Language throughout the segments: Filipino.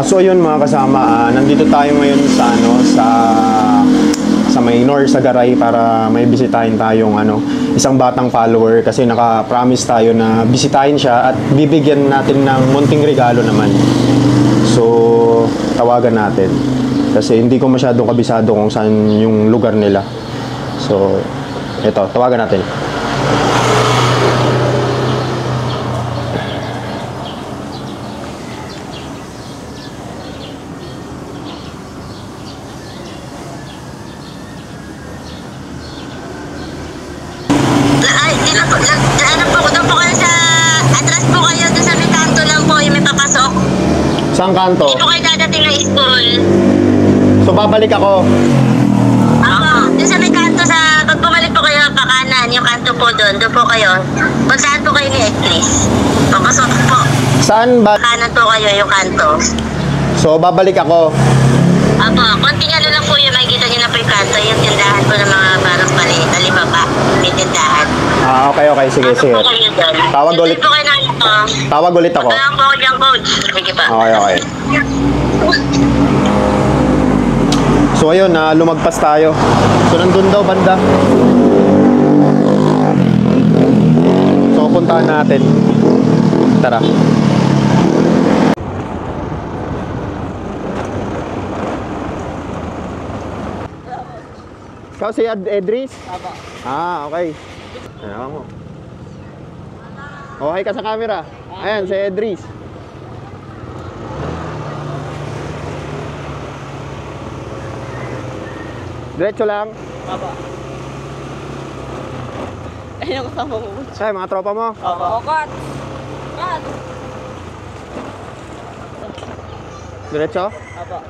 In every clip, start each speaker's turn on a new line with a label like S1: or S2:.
S1: So ayun mga kasama, nandito tayo ngayon sa sa Maynor, sa Garay para may bisitahin tayong isang batang follower kasi naka-promise tayo na bisitahin siya at bibigyan natin ng munting regalo naman. So tawagan natin kasi hindi ko masyadong kabisado kung saan yung lugar nila. So eto, tawagan natin. Saan kanto?
S2: Dito kayo dadating na school.
S1: So babalik ako.
S2: Ako, doon sa may kanto pag bumalik po kayo pa kanan, yung kanto po doon po kayo. Puntahan po kayo ni Eklis. Papasok po.
S1: Saan ba?
S2: Kanan po kayo yung kanto.
S1: So babalik ako.
S2: Apo, konting lang po yung makikita nyo na po yung kanto, yung tindahan po ng mga parang maliit, alibaba, may tindahan.
S1: Okay, sige. Tawag ulit.
S2: Po kayo na ito.
S1: Tawag ulit ako.
S2: Tawag po ako dyan, coach. Sige pa.
S1: Okay. So ayun, lumagpas tayo. So nandun daw banda. So puntahan natin. Tara. Ikaw si Edris? Aba. Okay. Ayan mo. Okay ka sa camera. Ayan, si Edris. Diretso lang.
S3: Aba. Ayun ang kasama ko.
S1: Ay, mga tropa mo?
S3: Aba. Cut.
S1: Diretso?
S3: Aba.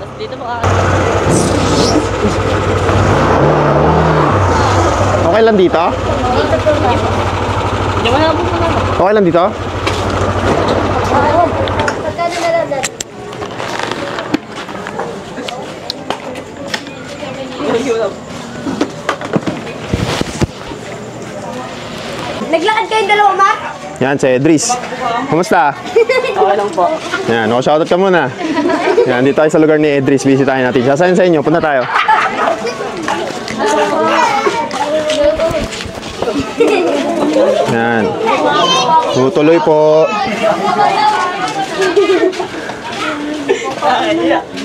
S3: Tapos dito mo
S1: Okay lang dito? Okay lang dito?
S4: Naglakad kayong dalawa, Ma?
S1: Yan, si Edris. Kumusta?
S3: Okay lang po.
S1: Yan, shoutout ka muna. Yan, dito tayo sa lugar ni Edris. Bisitahin natin. Sasayin sa inyo, punta tayo. Yan. Tutuloy po.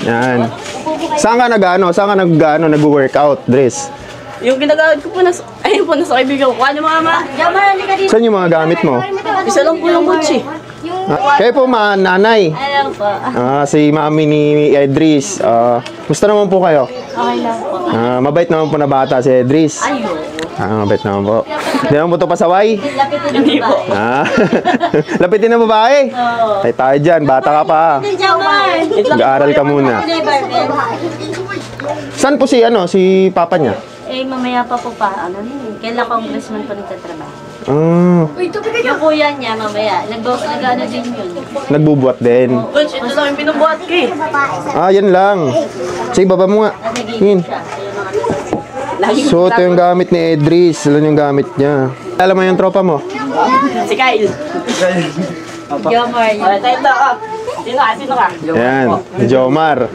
S1: Yan. Saan ka nag-workout, Dres?
S3: Yung ginagamit ko po ayun po, nasa kaibigan ko. Ano mama?
S1: Saan yung mga gamit mo?
S3: Isa lang po yung Gucci.
S1: Kayo po, nanay.
S3: Alam po.
S1: Si mami ni Edris. Gusto naman po kayo?
S3: Okay lang po.
S1: Mabait naman po na bata si Edris.
S3: Ayun.
S1: Mabait naman po. Hindi naman po ito pasaway.
S3: Hindi po.
S1: Lapitin na babae. Ay tayo dyan, bata ka pa. Mag-aaral ka muna. Saan po si papa niya?
S5: Mamaya pa po kailan congressman po nagtatrabaho.
S4: Yung
S5: kuya niya mamaya, nag-ano din yun.
S1: Nagbubuhat din.
S3: Coach, ito lang yung pinubuhat ko eh.
S1: Yan lang. Sige, baba mo nga. Yun. So, ito yung gamit ni Edris. Ilan yung gamit niya. Alam mo yung tropa mo?
S3: Si Kyle.
S5: Jomar yun.
S3: Tayo ka. Sino ka?
S1: Yan, Jomar.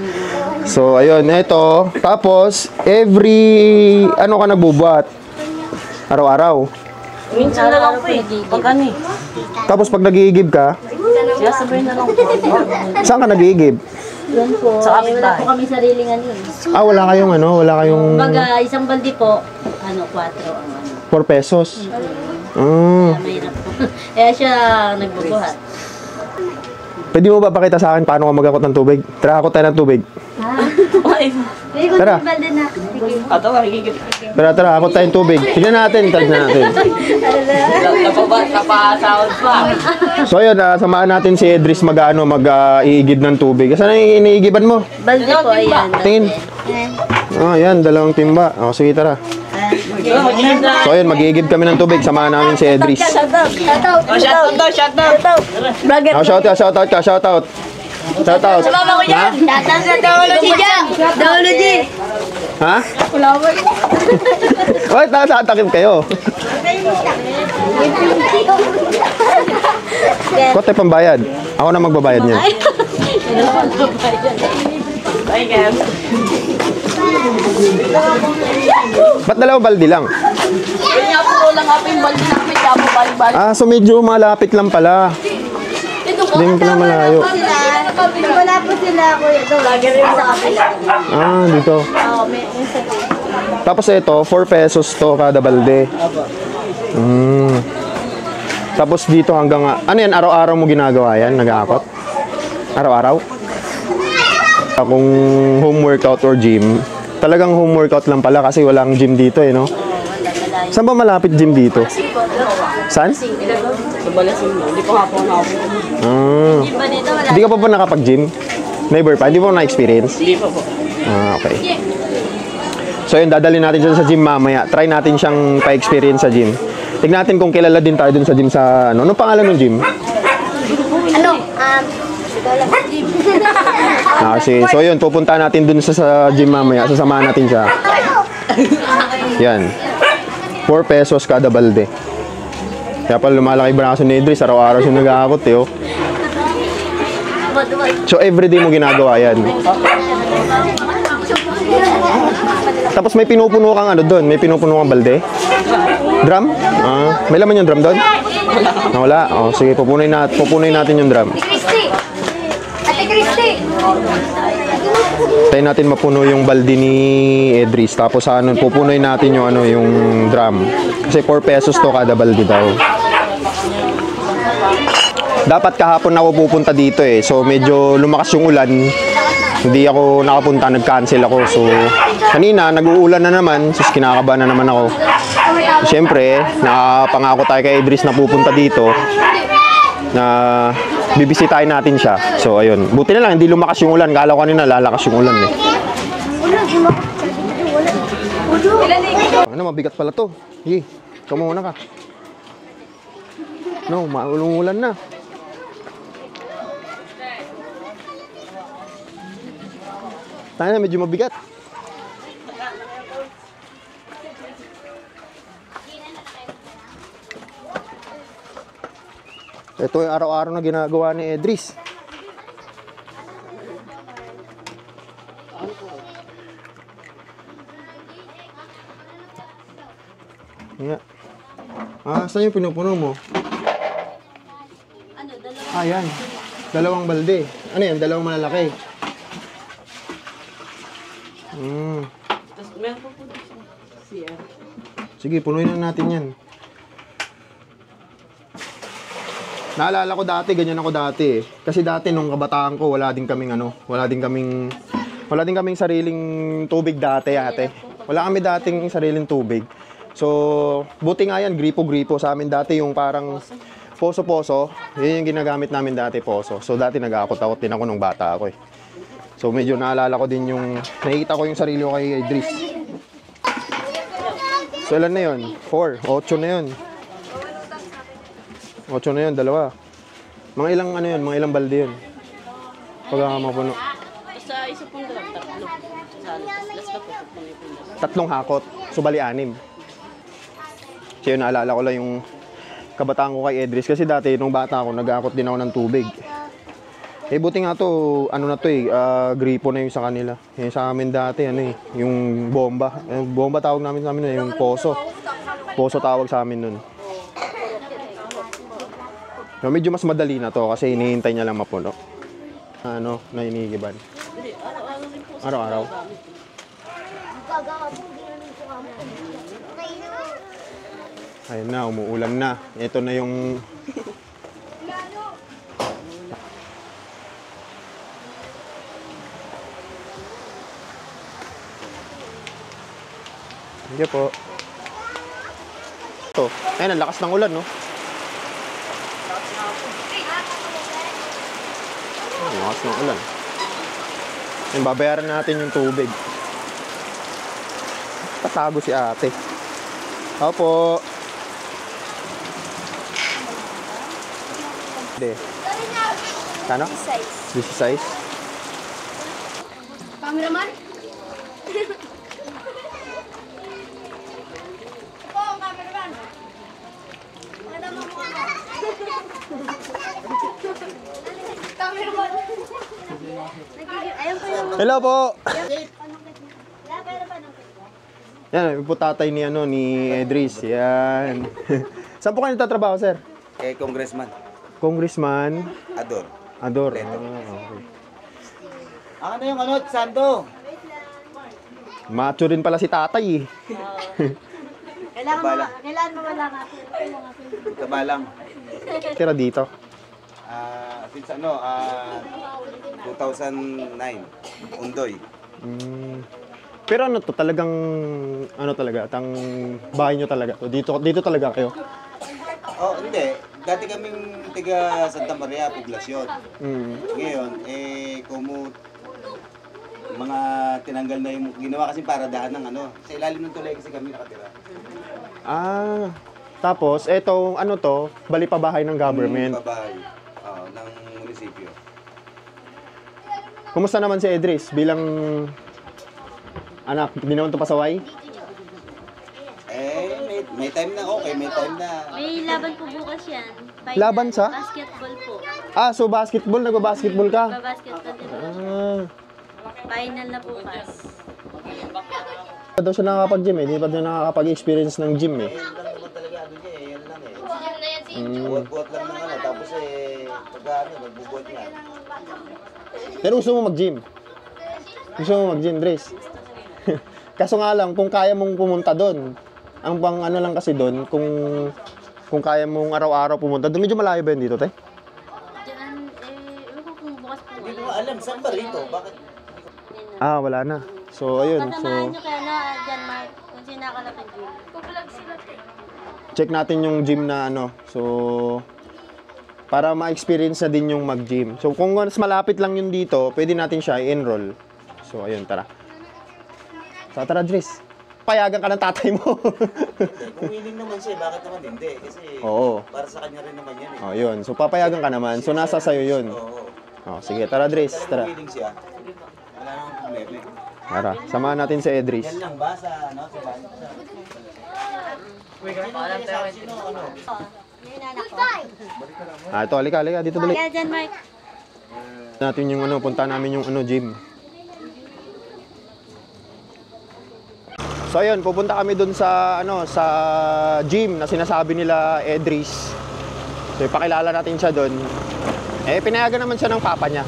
S1: So, ayun, ito. Tapos, every, ka nagbubuhat? Araw-araw.
S3: Minsan na lang po eh. Pag ano eh.
S1: Tapos, pag nag-iigib ka,
S3: Sabay na lang po.
S1: saan ka nag-iigib?
S5: Doon po.
S3: Sa kapitbahay.
S5: Wala po kami sariling
S1: Wala kayong
S5: Baga, isang balde po, 4 ang
S1: 4 pesos.
S5: Kaya mahirap po. Kaya siya nagbubuhat.
S1: Pwede mo ba pakita sa akin paano ka mag-akot ng tubig? Tara, akot tayo ng tubig. Tara.
S5: Balde na.
S3: Ato ka, higigit.
S1: Tara, akot tayong tubig. Tignan natin.
S3: Napasahod pa.
S1: So ayun, samahan natin si Edris mag-iigib ng tubig. Saan ang iniigiban mo?
S5: Balde po, ayan.
S1: Tingin. Yan, 2 timba. Sige, tara. So ayun, mag-iigib kami ng tubig. Samahan namin si Edris.
S3: Shoutout.
S1: Shoutout ka. Shoutout.
S3: Sumama ko yan.
S4: Shoutout sa Dawology dyan. Dawology.
S1: Ha? Bakit natatakip kayo? Kote pambayad. Ako na magbabayad niyan.
S3: Ay, guys.
S1: Ba't dalawang baldi lang?
S3: Kaya po lang ako yung balde namin. Kaya po balik-balik.
S1: Ah, so medyo malapit lang pala.
S3: Ito po.
S1: Hindi pala malayo.
S4: Wala po sila, kuya. Ito,
S3: Lagi rin sa kapila.
S1: Ah, dito.
S3: Oo, may isa.
S1: Tapos ito, 4 pesos to kada balde. Tapos dito hanggang... Ano yan, araw-araw mo ginagawa yan? Nag-aakot? Araw-araw? Kung home workout or gym, talagang home workout lang pala kasi walang gym dito eh, no? Saan ba malapit gym dito? Saan?
S3: Sa Balasing mo. Hindi po nga po nakapunta.
S1: Ah.
S2: Iba dito, wala.
S1: Hindi ka pa nakapag-gym? Never pa? Hindi mo na-experience?
S3: Hindi po po.
S1: Ah, okay. So yun, dadalhin natin siya sa gym mamaya. Try natin siyang pa-experience sa gym. Tignan natin kung kilala din tayo dun sa gym sa ano. Anong pangalan ng gym?
S4: Ano?
S1: Ah, kasi, so yun, pupunta natin dun sa gym mamaya. Sasamahan natin siya. Yan. 4 pesos kada balde. Kaya pala lumalaki braso ni Idris. Araw-araw siya nag-aakot eh, oh. So everyday mo ginagawa yan. Tapos may pinupuno kang ano doon? May pinupuno kang balde? Drum? Ah, may laman yung drum doon? Wala. Oh, sige, pupunoy natin yung drum.
S4: Christy! Ate Christy!
S1: Tayo natin mapuno yung balde ni Idris. Tapos ano, pupunoy natin yung ano, yung drum. Kasi 4 pesos to kada balde daw. Dapat kahapon ako pupunta dito eh. So medyo lumakas yung ulan. Hindi ako nakapunta, nag-cancel ako. So kanina nag-uulan na naman, sus kinakabahan na naman ako. Siyempre, nakapangako tayo kay Idris na pupunta dito na bibisitahin natin siya. So ayun, buti na lang hindi lumakas yung ulan. Kala ko kanina lalakas yung ulan eh. Ano, mabigat pala to. Hey, ikaw muna ka. No, maulong ulan na. Tayo na, medyo mabigat. Ito yung araw-araw na ginagawa ni Idris. Yeah. Ah, saan yung pinupuno mo? Ah, yan. Dalawang balde. Ano yan? Dalawang malalaki.
S3: Tapos meron po po dito siya.
S1: Sige, punuin na natin yan. Naalala ko dati, ganyan ako dati eh. Kasi dati nung kabataan ko, wala din kaming sariling tubig dati, ate. Wala kami dating sariling tubig. So, buti nga yan, gripo-gripo sa amin dati yung parang poso-poso. Yun yung ginagamit namin dati, poso. So, dati nag-aakot-akot din ako nung bata ako eh. So, medyo naalala ko din yung, nakikita ko yung sarili ko kay Idris. So, ilan na yun? 4, 8 na yun. 8 na yun, dalawa. Mga ilang ano yun, mga ilang balde yun. Pagka mapuno.
S3: Sa isa pong dalawa, tatlo. Sa last na po,
S1: Tatlong hakot, so bali 6. So yun, naalala ko lang yung kabataan ko kay Idris. Kasi dati, nung bata ako, nag-aakot din ako ng tubig. Eh, buti nga to, ano na to eh, gripo na yung sa kanila. Yung sa amin dati, ano eh, yung bomba. Yung bomba tawag namin sa amin, yung poso. Poso tawag sa amin nun. So, medyo mas madali na to kasi hinihintay niya lang mapuno. Ano, na inigiban. Araw-araw. Ayun na, umuulan na. Ito na yung... Hindi po. Ito. Ayun, ang lakas ng ulan, no? Ang lakas ng ulan. Ayun, babayaran natin yung tubig. Tatago si ate. Opo. Hindi. Kano? 16.
S4: Cameraman?
S1: Hello po. Yan, yung po tatay ni, ni Edris. Yan. Saan po kayo nagtatrabaho, sir?
S6: Congressman.
S1: Congressman
S6: Ador.
S1: Ador.
S6: Leto.
S1: Okay.
S6: Ano yung Sando?
S1: Macho rin pala si tatay eh.
S4: Kailangan mawala natin.
S6: Kabalang.
S1: Tira dito.
S6: Since 2009. Undoy.
S1: Pero ano to, talagang, bahay nyo talaga. So, dito talaga kayo.
S6: Oh, hindi. Dati kaming tiga Santa Maria, poblasyon. Ngayon, mga tinanggal na yung ginawa kasi paradahan ng sa ilalim ng tulay kasi kami nakatira.
S1: Tapos, etong bali pa bahay ng government.
S6: Babahay ng munisipyo.
S1: Kumusta naman si Edris bilang anak? Hindi naman ito pasaway?
S6: May time na okay, may time na.
S5: May laban po bukas yan. Final.
S1: Laban sa?
S5: Basketball po.
S1: So basketball, nagba-basketball ka?
S5: Basketball din. Final na bukas.
S1: Daw siya nakakapag-gym eh. Hindi pa din nakakapag-experience ng gym eh.
S6: Yan lang naman talaga yan lang buhat-buhat lang ng tapos magbubuhat nga.
S1: Pero gusto mo mag-gym? Gusto mo mag-gym, Dres? Kaso nga lang, kung kaya mong pumunta doon, ang pang lang kasi doon, kung kaya mong araw-araw pumunta doon, medyo malayo ba yun dito, te?
S5: Diyan, ewan ko kung bukas po.
S6: Hindi ko alam, saan ba rito? Bakit?
S1: Wala na. So, ayun.
S5: Kasamahan nyo kaya na dyan, Mark, kung sino nakalapit yun.
S1: Check natin yung gym na So, para ma-experience na din yung mag-gym. So, kung mas malapit lang yun dito, pwede natin siya i-enroll. So, ayun, tara. So, tara, Dres. Payagan ka ng tatay mo.
S6: Kung willing naman siya, bakit naman hindi? Kasi para sa kanya rin naman yan eh.
S1: Yun. So, papayagan ka naman. So, nasa sayo yun. Sige, tara, Dres. Tara.
S6: Kung willing siya, wala namang problema eh.
S1: Tara, samahan natin si Edris.
S6: Yan lang ba sa bahay?
S1: Ito, halika. Dito, dali.
S5: Kaya dyan, Mark.
S1: Natin yung punta namin yung gym. So ayun, pupunta kami dun sa sa gym na sinasabi nila Edris. So ipakilala natin siya dun. Pinayagan naman siya ng papa niya.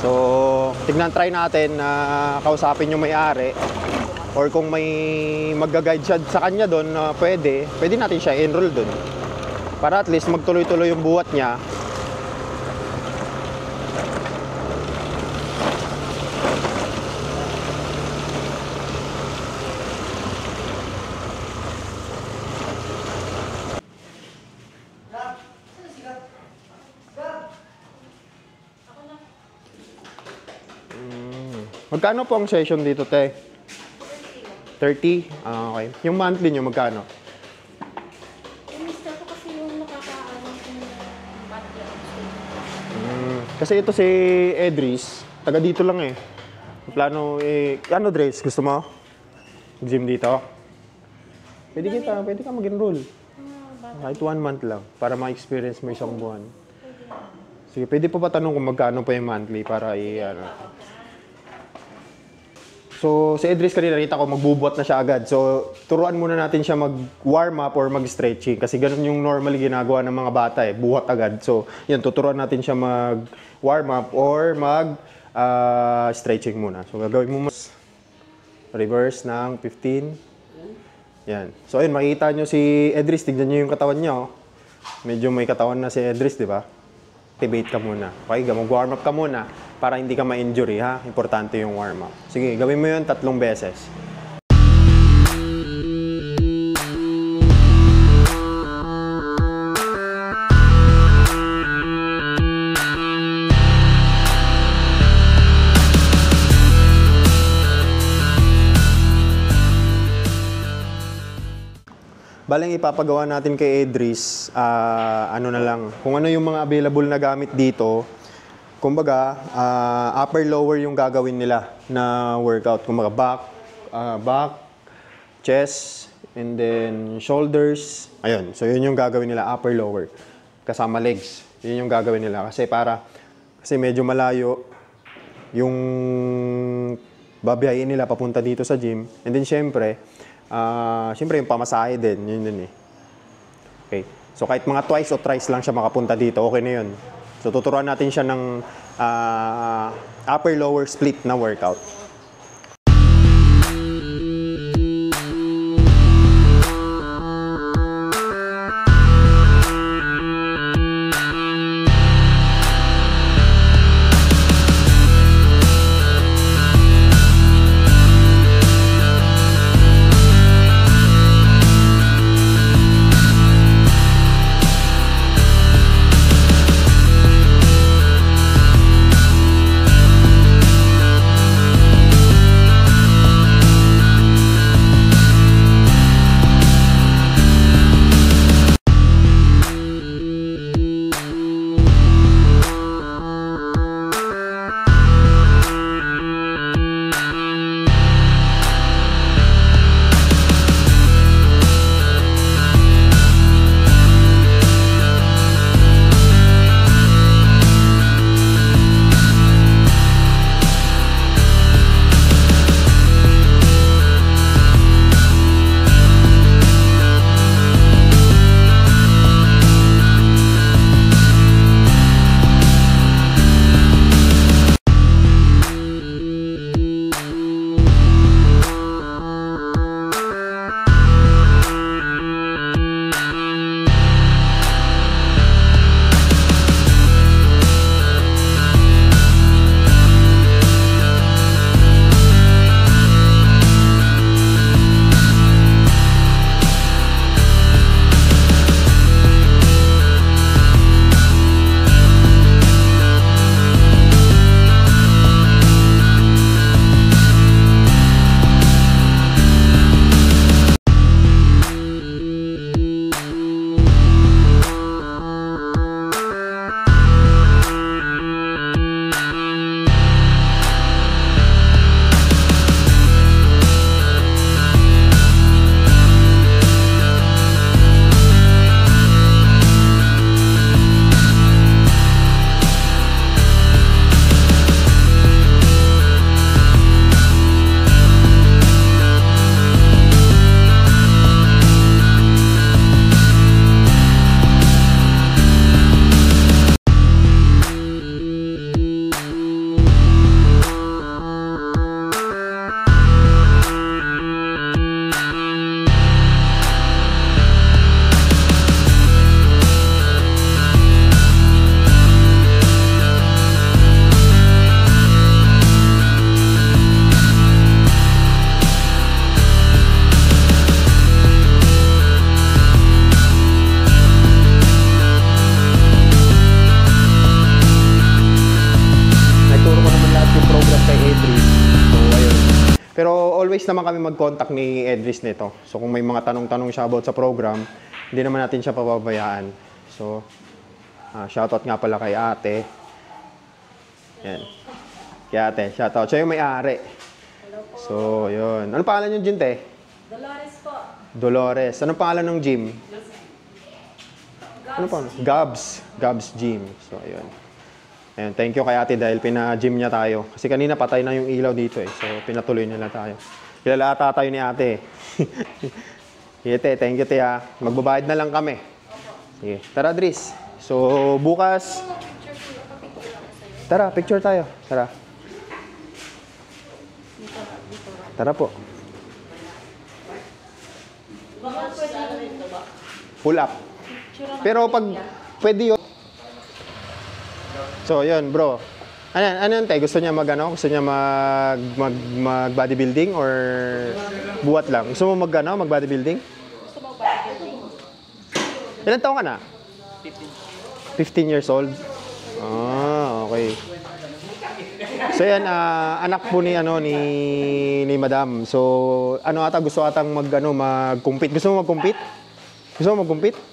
S1: So try natin na kausapin yung may-ari or kung may magga-guide siya sa kanya dun na pwede natin siya enroll dun. Para at least magtuloy-tuloy yung buhat niya. Magkano po ang session dito, te? 30? Okay. Yung monthly nyo, magkano?
S3: Yung mister ko kasi yung nakakaalam ko ng
S1: Kasi ito si Edris, taga dito lang eh. Plano Dres, gusto mo? Gym dito? Pwede ka mag-enroll. Kahit 1 month lang, para ma-experience mo isang buwan. Sige, pwede pa ba tanong kung magkano pa yung monthly para So, si Edris kanina nakita ko magbubuhat na siya agad. So, turuan muna natin siya mag-warm up or mag-stretching. Kasi ganun yung normally ginagawa ng mga bata eh, buhat agad. So, yan, tuturuan natin siya mag-warm up or mag-stretching muna. So, gagawin mo reverse ng 15. Yan. So, ayun, makikita nyo si Edris. Tignan nyo yung katawan niya. Medyo may katawan na si Edris, di ba? Activate ka muna. Okay, mag-warm up ka muna para hindi ka ma-injury, ha? Importante yung warm up. Sige, gawin mo yun 3 beses. Balang ipapagawa natin kay Edris, ano na lang, kung ano yung mga available na gamit dito, kumbaga, upper lower yung gagawin nila na workout. Kumbaga, back, chest, and then shoulders. Ayun, so yun yung gagawin nila, upper lower. Kasama legs. Yun yung gagawin nila. Kasi medyo malayo, yung babiyahin nila papunta dito sa gym. And then syempre yung pamasahe din, yun din eh. Okay. So kahit mga twice o thrice lang siya makapunta dito, okay na yun. So tuturuan natin siya ng upper-lower split na workout. Pero always naman kami mag-contact ni Edris nito. So kung may mga tanong-tanong siya about sa program, hindi naman natin siya pababayaan. So, shoutout nga pala kay ate. Yan. Kay ate, shoutout. Siya yung may-ari. So, yun. Anong pangalan yung gym, te?
S3: Dolores po.
S1: Dolores. Anong pangalan ng gym? Ano pa? Gabs. Gabs Gym. So, ayun. Ayan, thank you kay ate dahil pina-gym niya tayo. Kasi kanina patay na yung ilaw dito eh. So, pinatuloy nila tayo. Kilala ata tayo ni ate. Sige, te. Thank you, te, ha. Magbabayad na lang kami. Sige. Tara, Dris. So, bukas... Tara, picture tayo. Tara. Tara po. Pull up. Pero pag pwede yun. So, yun, bro. Ano yun, te? Gusto niya Gusto niya mag bodybuilding or buhat lang? Gusto mo mag bodybuilding?
S3: Gusto mo bodybuilding?
S1: Ilan taon ka na? 15 years old? Ah, okay. So yan, anak po ni ni Madam. So, gusto atang mag-compete. Gusto mo mag-compete? Gusto mo mag-compete?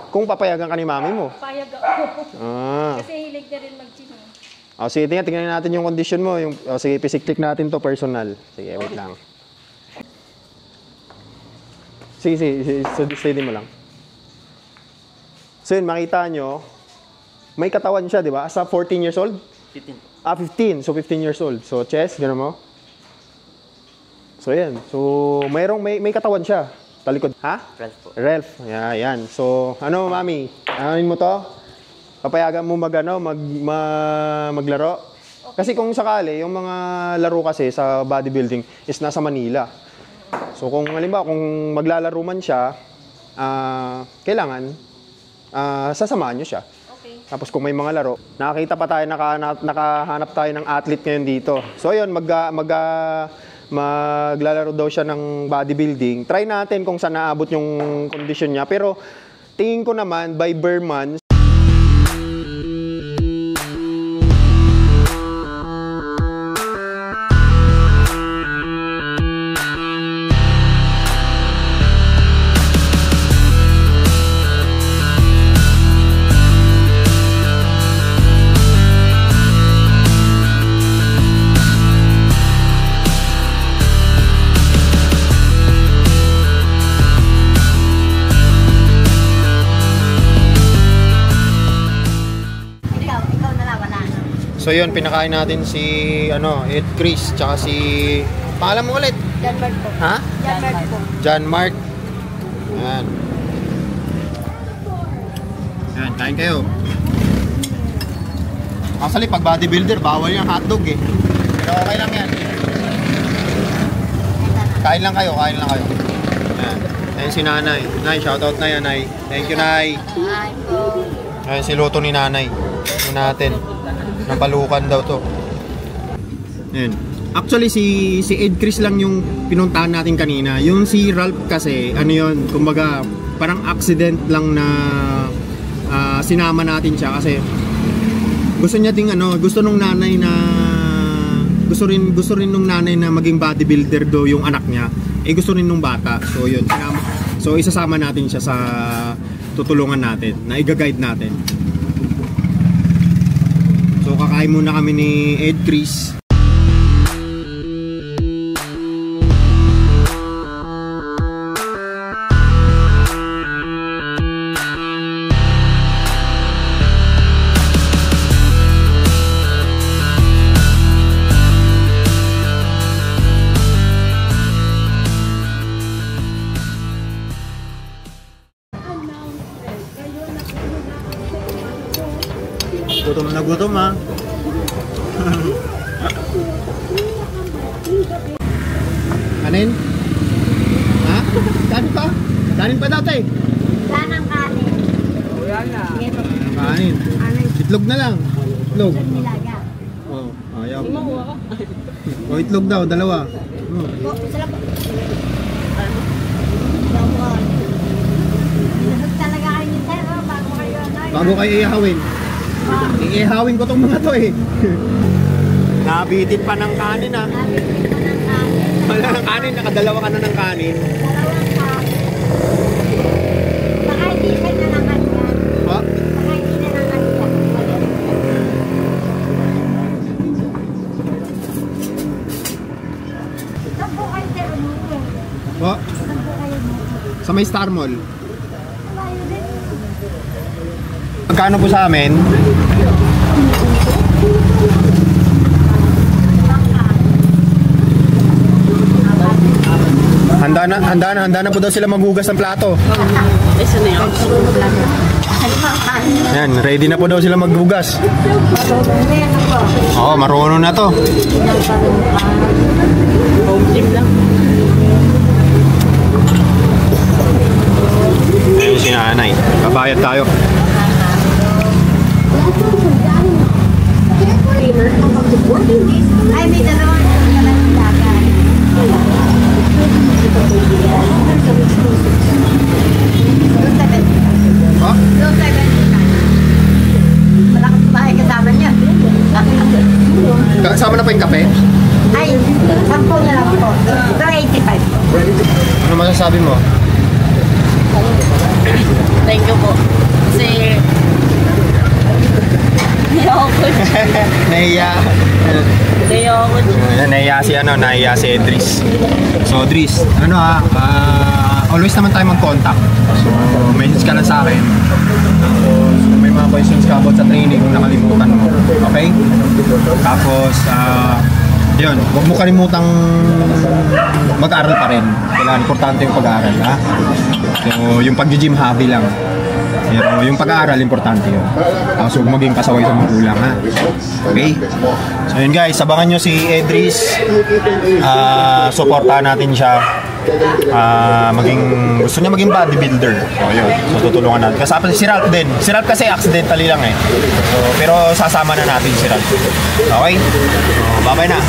S1: Kung papayagan ka ni mami mo.
S3: Payag ako.
S1: Ah.
S3: Kasi hilig na rin mag-gym.
S1: Sige, tingnan natin yung condition mo. Sige, physic-click natin to personal. Sige, wait lang. Sige, steady mo lang. So yun, makita nyo, may katawan siya, di ba? Sa 14 years old? 15. So, 15 years old. So, chest, gano'n mo. So, yan. So, may katawan siya. Talikod. Ha?
S5: Ralph po.
S1: Ralph. Yan. So, ano, mami? Anoin mo to? Papayagan mo maglaro? Kasi kung sakali, yung mga laro kasi sa bodybuilding is nasa Manila. So, kung halimbawa, kung maglalaro man siya, kailangan sasamahan nyo siya.
S3: Okay.
S1: Tapos kung may mga laro, nakakita pa tayo, nakahanap tayo ng athlete ngayon dito. So ayun, maglalaro daw siya ng bodybuilding. Try natin kung saan naabot yung condition niya. Pero tingin ko naman, by bare months, so yun, pinakain natin si Ed Chris, tsaka si... Pangalan mo ulit?
S4: John Mark po.
S1: Ha?
S4: John Mark po.
S1: John Mark. Yan. Yan, kain kayo. Actually, pag bodybuilder, bawal yung hotdog eh. Pero okay lang yan. Kain lang kayo. Yan. Ayan si Nanay. Nay, shoutout na yan, Nay. Thank you, Nay.
S4: Hi po.
S1: Ayan si luto ni Nanay. Ito natin. Napalukan daw to. Yan. Actually, si Ed Chris lang yung pinuntahan natin kanina. Yung si Ralph kasi, kumbaga, parang accident lang na sinama natin siya kasi gusto niya ding gusto nung nanay na gusto rin nung nanay na maging bodybuilder do yung anak niya. Gusto rin nung bata. So yun, so isasama natin siya sa tutulungan natin, na i-guide natin. So kakain muna kami ni Ed Chris. Gutom na gutom ha. Kanin? Ha? Kanin pa? Kanin pa dati?
S4: Saan ang kanin?
S1: Kanin. Itlog na lang. Itlog.
S4: Nilaga.
S1: Oh, ayaw. O itlog daw, dalawa. Oh.
S4: Po, isa lang po. Dawon. Pinasok talaga kayo ni Sir, bago kayo
S1: Bago kayo ihawin. Iihawin ko tong mga to eh. Nabitin pa ng kanin ha.
S4: Nabitin pa ng kanin.
S1: Wala ng kanin, nakadalawa ka na ng kanin.
S4: Dalawang kanin. Baka hindi siya nalaman yan.
S1: Oh?
S4: Baka hindi nalaman yan. Saan po kayo, Sir?
S1: Oh?
S4: Saan po kayo?
S1: Sa may Star Mall.
S4: Malayo din.
S1: Magkano po sa amin? Handa na po daw sila maghugas ng plato. Yan, ready na po daw sila maghugas. Oo, marunong na to. Ayun si Nanay. Kabayad tayo.
S4: Ay, may dalawang dagat.
S1: Oh?
S4: Low 7. Malakas bahay kasama niya.
S1: Kasama na po yung kape?
S4: Ay, 10 na lang po. Ito 85.
S1: Ano masasabi mo?
S3: Thank you po. Kasi...
S1: Nahiya. Nahiya si Edris. So Edris, always naman tayo mag-contact. So message ka lang sa akin. Tapos kung may mga questions ka about sa training kung nakalimutan mo. Okay? Tapos, yun, huwag mo kalimutang mag-aral pa rin. Kailangan, importante yung pag-aaral, ha? So, yung pag-gym hobby lang. Pero yung pag-aaral, importante yun. Tapos huwag maging pasaway sa magulang, ha? Okay? So yun guys, sabangan nyo si Edris. Supportahan natin siya. Gusto niya maging bodybuilder. So yun, so tutulungan natin. Kasama si Ralph din. Si Ralph kasi accidentally lang eh. So, pero sasama na natin si Ralph. Okay? So, bye-bye na.